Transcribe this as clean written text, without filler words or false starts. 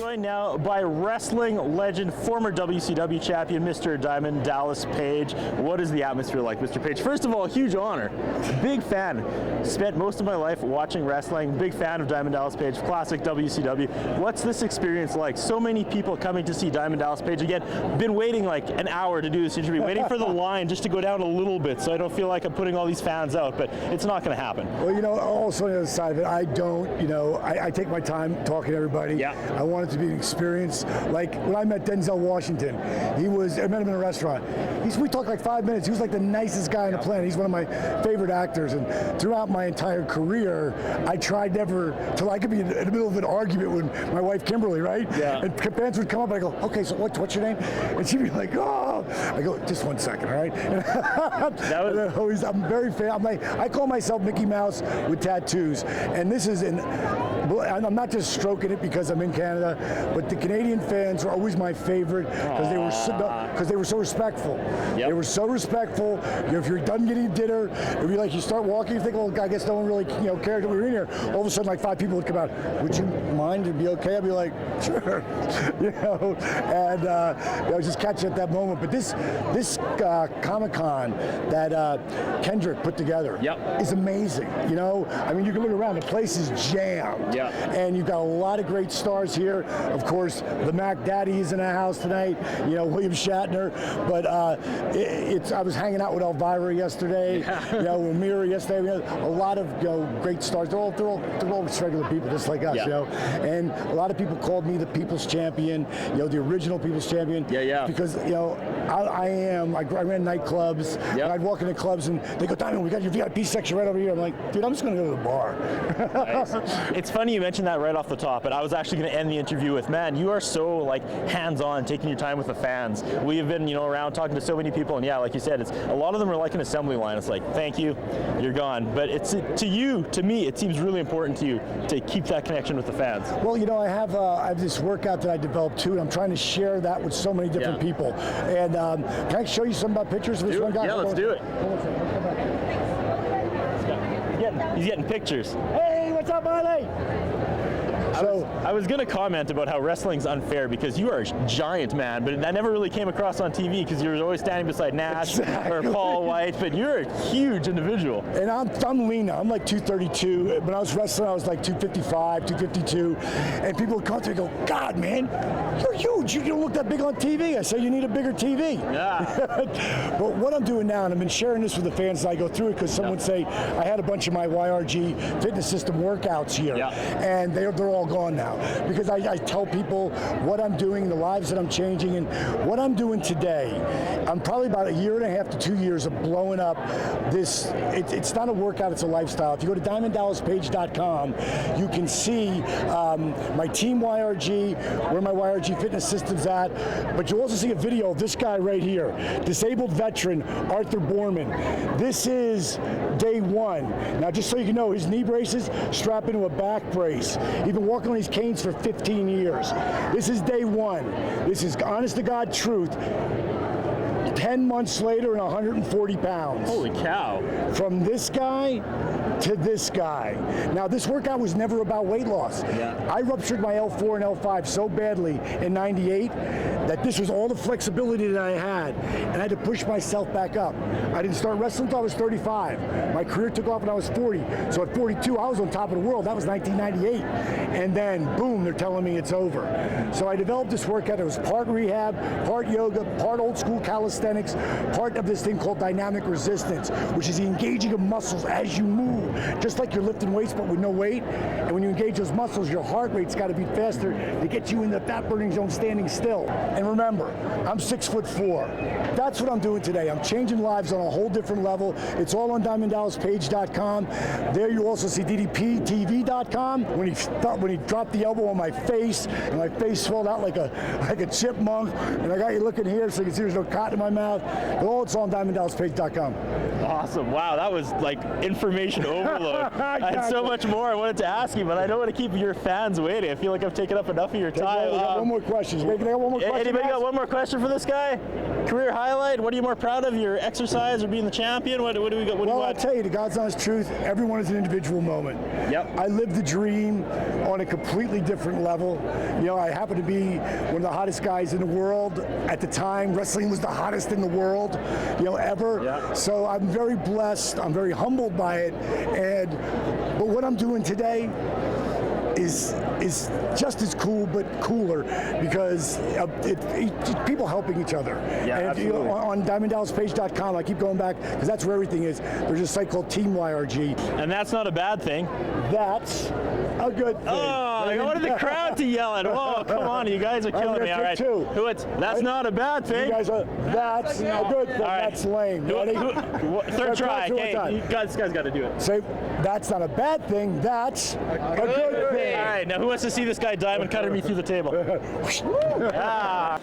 joined now by wrestling legend, former WCW champion, Mr. Diamond Dallas Page. What is the atmosphere like, Mr. Page? First of all, a huge honor. Big fan. Spent most of my life watching wrestling. Big fan of Diamond Dallas Page, classic WCW. What's this experience like? So many people coming to see Diamond Dallas Page. Again, been waiting like an hour to do this interview, waiting for the line just to go down a little bit so I don't feel like I'm putting all these fans out, but it's not going to happen. Well, you know, also on the other side of it, I don't, you know, I take my time talking to everybody. Yeah. I want it to be an experience. Like when I met Denzel Washington, I met him in a restaurant. We talked like 5 minutes. He was like the nicest guy on the planet. He's one of my favorite actors. And throughout my entire career, I tried never to, I could be in the middle of an argument with my wife, Kimberly, right? Yeah. And fans would come up and I go, okay, so what's your name? And she'd be like, oh. I go, just 1 second, all right? I'm very fan. I call myself Mickey Mouse with tattoos. And this is I'm not just stroking it because I'm in Canada, but the Canadian fans are always my favorite because they were so respectful. Yep. They were so respectful. You know, if you're done getting dinner, it'd be like you start walking, you think, well, I guess no one really cared that we were in here. All of a sudden, like 5 people would come out. Would you mind? It'd be okay. I'd be like, sure. And just catch it at that moment. But this Comic-Con that Kendrick put together is amazing. You know, I mean, you can look around. The place is jammed. Yeah. And you've got a lot of great stars here. Of course, the Mac Daddy is in the house tonight. You know, William Shatner. But I was hanging out with Elvira yesterday. Yeah. You know, with Mira yesterday. We had a lot of great stars. They're all just regular people, just like us. Yeah. You know, and a lot of people called me the People's Champion. You know, the original People's Champion. Yeah. Because I ran nightclubs. Yep. And I'd walk into clubs and they go, Diamond, we got your VIP section right over here. I'm like, dude, I'm just going to go to the bar. Nice. It's funny you mentioned that right off the top, but I was actually going to end the interview with, man, you are so like hands-on, taking your time with the fans. We have been, around talking to so many people, and yeah, like you said, a lot of them are like an assembly line. It's like, thank you, you're gone. But it's to me, it seems really important to you to keep that connection with the fans. Well, I have this workout that I developed too, and I'm trying to share that with so many different people. And can I show you some pictures of this one guy? Yeah, let's do it. He's getting pictures. Hey, what's up, Marley? I was going to comment about how wrestling's unfair because you are a giant man, but that never really came across on TV because you were always standing beside Nash or Paul White, but you're a huge individual. And I'm lean now. I'm like 232. When I was wrestling, I was like 255, 252. And people would come to me and go, God, man, you're huge. You don't look that big on TV. I say, you need a bigger TV. Yeah. But what I'm doing now, and I've been sharing this with the fans as I go through it, because someone say, I had a bunch of my YRG fitness system workouts here, and they're all gone now, because I tell people what I'm doing, the lives that I'm changing, and what I'm doing today. I'm probably about 1.5 to 2 years of blowing up this. It's not a workout, it's a lifestyle. If you go to DiamondDallasPage.com, you can see my Team YRG, where my YRG fitness system's at, but you'll also see a video of this guy right here, disabled veteran Arthur Borman. This is day 1. Now, just so you know, his knee braces strap into a back brace. He's been walking on these canes for 15 years. This is day 1. This is honest to God truth. 10 months later and 140 pounds. Holy cow. From this guy to this guy. Now, this workout was never about weight loss. Yeah. I ruptured my L4 and L5 so badly in '98 that this was all the flexibility that I had, and I had to push myself back up. I didn't start wrestling until I was 35. My career took off when I was 40. So at 42, I was on top of the world. That was 1998. And then, boom, they're telling me it's over. So I developed this workout. It was part rehab, part yoga, part old school calisthenics, part of this thing called dynamic resistance, which is the engaging of muscles as you move, just like you're lifting weights but with no weight. And when you engage those muscles, your heart rate's got to beat faster to get you in the fat burning zone standing still. And remember, I'm 6'4". That's what I'm doing today. I'm changing lives on a whole different level. It's all on DiamondDallasPage.com. There you also see DDPTV.com. When he dropped the elbow on my face, and my face swelled out like a chipmunk, and I got you looking here so you can see there's no cotton in my mouth. But all it's on DiamondDallasPage.com. Awesome. Wow, that was like information overload. overload. I had so much more I wanted to ask you, but I don't want to keep your fans waiting. I feel like I've taken up enough of your time. I got one more question. Anybody got one more question for this guy? Career highlight? What are you more proud of? Your exercise or being the champion? What do we got? Well, I'll tell you, the God's honest truth, everyone is an individual moment. Yep. I lived the dream on a completely different level. You know, I happen to be one of the hottest guys in the world at the time. Wrestling was the hottest in the world, you know, ever. Yep. So I'm very blessed. I'm very humbled by it. But what I'm doing today is just as cool, but cooler, because it's people helping each other. Yeah, and absolutely. You know, on DiamondDallasPage.com, I keep going back because that's where everything is. There's a site called Team YRG. And that's not a bad thing. That's a good thing. Oh, I wanted the crowd to yell it. Whoa, come on, you guys are killing me. All right. That's not a bad thing. You guys are, that's a good thing. Right. That's lame. Ready? Third try. Okay, this guy's got to do it. Say, that's not a bad thing. That's a good thing. All right, now who wants to see this guy diamond cutter me through the table? Ah.